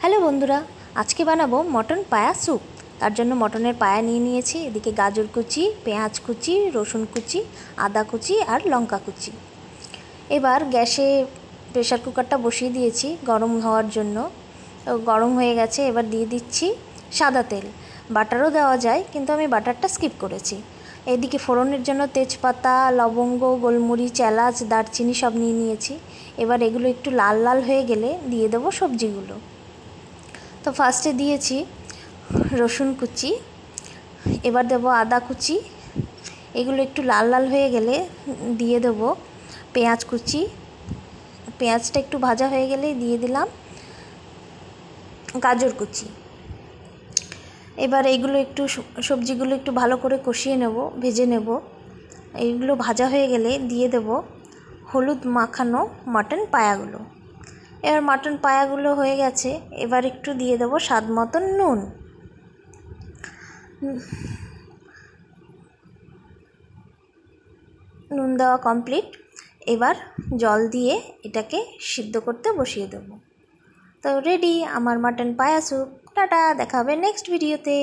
Hello বন্ধুরা, আজকে বানাবো মটন পায়া স্যুপ। তার জন্য মটনের পায়া নিয়ে নিয়েছি। এদিকে গাজর কুচি, পেঁয়াজ কুচি, রসুন কুচি, আদা কুচি আর লঙ্কা কুচি। এবার গ্যাসে প্রেসার কুকারটা বসিয়ে দিয়েছি গরম হওয়ার জন্য। গরম হয়ে গেছে। এবার দিয়ে দিচ্ছি সাদা তেল। বাটারও দেওয়া যায়, কিন্তু আমি বাটারটা স্কিপ করেছি। এদিকে ফোড়নের জন্য তেজপাতা, লবঙ্গ, গোলমরিচ, এলাচ, দারচিনি সব নিয়ে নিয়েছি। এবার এগুলো একটু লাল লাল হয়ে গেলে দিয়ে দেবো সবজিগুলো। তো ফার্স্টে দিয়েছি রসুন কুচি, এবার দেবো আদা কুচি। এগুলো একটু লাল লাল হয়ে গেলে দিয়ে দেবো পেঁয়াজ কুচি। পেঁয়াজটা একটু ভাজা হয়ে গেলেই দিয়ে দিলাম গাজর কুচি। এবার এইগুলো একটু সবজিগুলো একটু ভালো করে কষিয়ে নেব, ভেজে নেব। এইগুলো ভাজা হয়ে গেলে দিয়ে দেব হলুদ মাখানো মাটন পায়াগুলো। এবার মাটন পায়াগুলো হয়ে গেছে। এবার একটু দিয়ে দেবো স্বাদ মতন নুন। নুন দেওয়া কমপ্লিট। এবার জল দিয়ে এটাকে সিদ্ধ করতে বসিয়ে দেবো। তো রেডি আমার মাটন পায়া স্যুপ। টাটা, দেখা হবে নেক্সট ভিডিওতে।